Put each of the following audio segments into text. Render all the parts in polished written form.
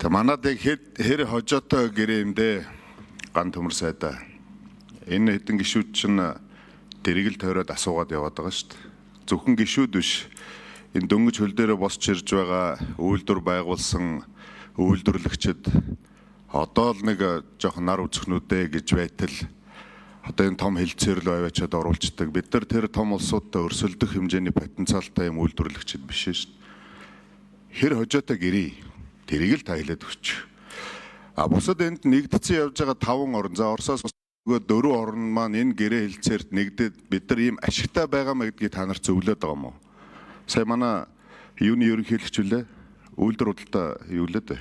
Манад яг хэр хожоотой гэрээндээ ган төмөр сайдаа. Энэ хэдэн гişүүд чинь дэрэгэл тойроод асуугаад яваад байгаа шүү дээ. Зөвхөн гişүүд биш. Энэ дөнгөж хөл дээрээ босч ирж байгаа үйлдвэр байгуулсан үйлдвэрлэгчид одоо л нэг жоохон нар үзэхнүүдээ гэж байтал одоо энэ том хилцээр л аваачаад оруулцдаг. Бид нар тэр том улсуудтай өрсөлдөх хэмжээний потенциалтай юм үйлдвэрлэгчид биш шүү дээ. Хэр хожоотой гэрээ тэрийг л та хэлээд өгч. Бусад энд нэгдсэн явж байгаа 5 орн. За Оросоос нөгөө 4 орн маань энэ гэрээ хэлцээрт нэгдээд бид нар ийм ашигтай байгаа маа гэдгийг та нарт зөвлөд байгаа юм уу? Сая манай юуны ерөнхийлөгч үлээ үйлдвэр худалдаа юу лээд.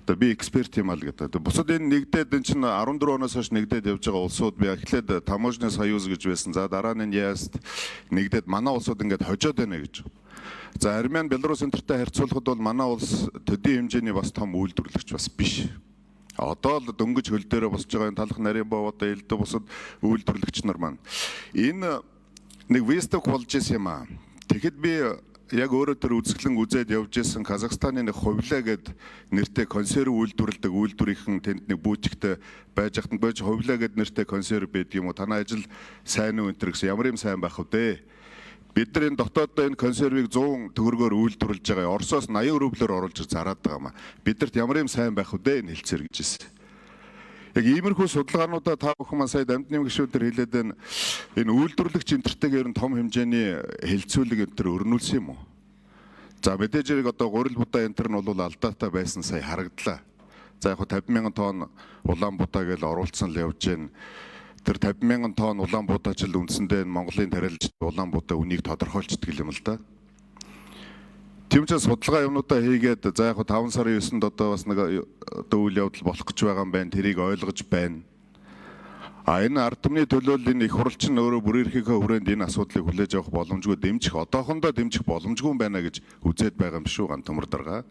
Одоо би эксперт юм аа л гэдэг. Бусад энэ нэгдээд энэ чинь 14 оноос хойш нэгдээд явж байгаа улсууд би эхлээд таможны союз гэж байсан. За дараа нь ЯС нэгдээд манай улсууд ингээд хожоод байна гэж. За Армян, Беларусь энтертэй харьцуулахад бол манай улс төдий хэмжээний бас том үйлдвэрлэгч бас биш. Одоо л дөнгөж хөл дээрээ босч байгаа энэ талах нарийн бовоодоо элдв бусад үйлдвэрлэгч нар маань энэ нэг весток болж исэн юм аа. Тэгэхэд би яг өөрөө тэр үзэсгэлэн үзээд явж исэн Казахстаны нэг хувлаа гэд нэртэй консерв үйлдвэрлэдэг үйлдвэрийнхэн тэнд нэг бүүтгтээ байж хатан бож хувлаа гэд нэртэй консерв байдаг юм уу? Танай ажил сайн уу энэ гэсэн ямар юм сайн байх вэ дээ? Бид нар энэ дотооддоо энэ консервийг 100 төгрөгөөр үйлдвэрлэж байгаа. Оросоос 80 рублээр оруулж зараад байгаа маа. Бидэрт ямар юм сайн байх вэ энэ хэлцээр гэж хэлсэн. Яг иймэрхүү судалгаануудаа та бүхэн маань сая дамжны гишүүдээр хэлээд байна. Энэ үйлдвэрлэгч энтертэйгээр нь том хэмжээний хэлцүүлэг энтер өрнүүлсэн юм уу? За мэдээж хэрэг одоо гурил будаа энтер нь бол алдаатай байсан сая харагдлаа. За яг 50,000 тонн Улаанбудаа гэж оруулсан л явж байна. Тэр 50,000 тонн Улаанбудаа жил үндсэндээ Монголын тариалж Улаанбудаа үнийг тодорхойлцдог юм л да. Тийм ч судалгаа юмнуудаа хийгээд за яг 5 сарын 9-нд одоо бас нэг үйл явдал болох гэж байгаа юм байна. Тэрийг ойлгож байна. Энэ ард түмний төлөөллийн их хурл чинь өөрөө бүр эрхийнхээ хүрээнд энэ асуудлыг хүлээж авах боломжгүй дэмжих одоохондоо дэмжих боломжгүй юм байна гэж үзээд байгаа юм шүү ган төмөр дарга.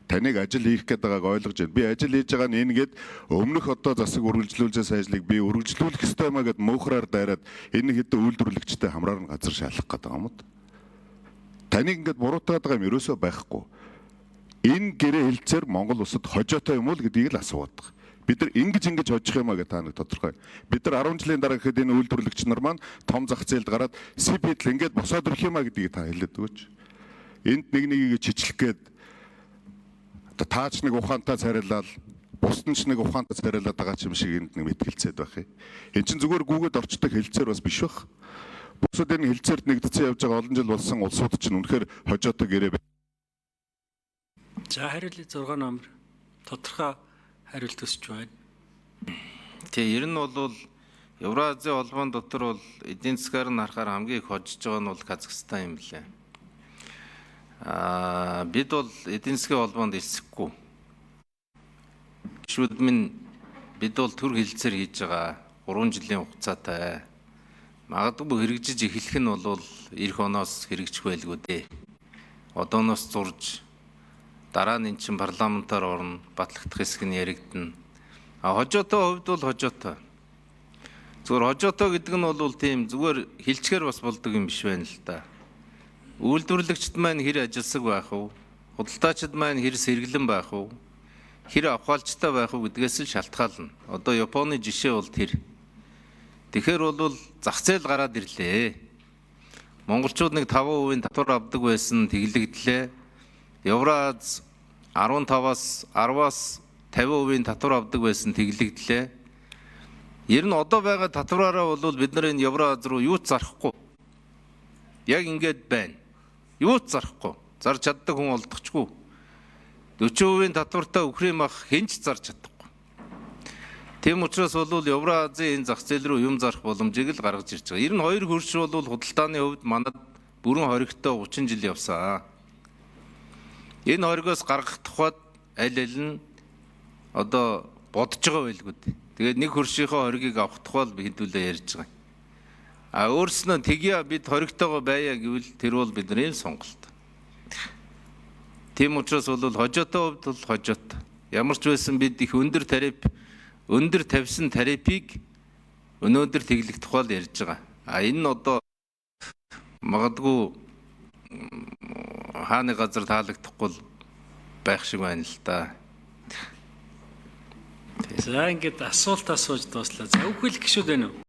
Таныг ажил хийх гээд байгааг ойлгож байна. Би ажил хийж байгаа нь энгээд өмнөх одоо засаг үргэлжлүүлжээс ажлыг би үргэлжлүүлэх ёстой маа гэд мөнхраар дайраад энэ хэдэн үйлдвэрлэгчтэй хамраар нь газар шалгах гэдэг юм уу? Таныг ингээд буруутгаад байгаа юм ерөөсөө байхгүй. Энэ гэрээ хэлцээр Монгол улсад хожоотой юм уу гэдгийг л асууад байгаа. Бид нар ингэж хожих юм аа гэж та нэг тодорхой. Бид нар 10 жилийн дараа гэхэд энэ үйлдвэрлэгч нар маань том зах зээлд гараад сипидл ингээд босоод ирэх юм аа гэдгийг та хэлээд өгөөч. Энд нэг нэгийг чичлэх гээд таач нэг ухаантай царайлал бусд нь ч нэг ухаантай царайлаад байгаа юм шиг энд нэг мэтгэлцээд байх юм. Энд чинь зүгээр гүгэд орчдог хэлцээр бас биш байх. Бусад энэ хэлцээрд нэгдсэн явж байгаа олон жил болсон улсууд чинь үнэхээр хожоотой гэрээ байна. За хариулт 6 номер тодорхой хариулт өсч байна. Тэгээ ер нь бол Евразийн холбоон дотор бол эдийн засгаар нь харахаар хамгийн их хожиж байгаа нь бол Казахстан юм лээ. Бид бол эдийн засгийн холбоонд элсэхгүй. Гишүүд минь бид бол төр хэлцээр хийж байгаа 3 жилийн хугацаатай. Магадгүй хэрэгжиж эхлэх нь бол эх оноос хэрэгжих байлгүй дээ. Одооноос зурж дараа нь эн чин парламентаар орно, батлагдах хэсэг нь яригдана. Хожоотой хувьд бол хожоотой. Зүгээр хожоотой гэдэг нь бол тийм зүгээр хэлчгээр бас болдог юм биш байна л да. Үйлдвэрлэгчд маань хэр ажилсаг байх вэ? Худалдаачид маань хэр сэргэлэн байх вэ? Хэр авахалжтай байх вэ гэдгээс л шалтгаална. Одоо Японы жишээ бол тэр. Тэгэхээр бол зах зээл гараад ирлээ. Монголчууд нэг 5% татвар авдаг байсан тэглэгдлээ. Евраз 15-аас 10-аас 50% татвар авдаг байсан тэглэгдлээ. Ер нь одоо байгаа татвараараа бол бид нар энэ Евраз руу юу ч зарахгүй. Яг ингэж байна. Юу ч зарахгүй. Зарж чаддаг хүн олдохчгүй. 40% татвартай Украин ах хинч зарж чадахгүй. Тийм учраас бол Евразийн энэ зах зээл рүү юм зарах боломжийг л гаргаж ирж байгаа. 92 хөрш бол худалдааны хувьд манад бүрэн хоригтой 30 жил явсан. Энэ хоригоос гаргах тухайд аль нь одоо бодож байгаа байлгүй. Тэгээд нэг хөршийнхөө хоригийг авах тухайд хэдүүлээ ярьж байгаа. Өөрснөө тэгье бид хоригтойгоо байя гэвэл тэр бол бидний сонголт. Тийм учраас бол хожоотой хувьд бол хожоотой. Ямар ч байсан бид их өндөр тавьсан тарифыг өнөөдөр тэглэх тухай ярьж байгаа. Энэ нь одоо магадгүй хааны газар таалагдахгүй байх шиг байна л да. За ингээд асуулт асууж дууслаа. За үхэл гişүүд байна уу?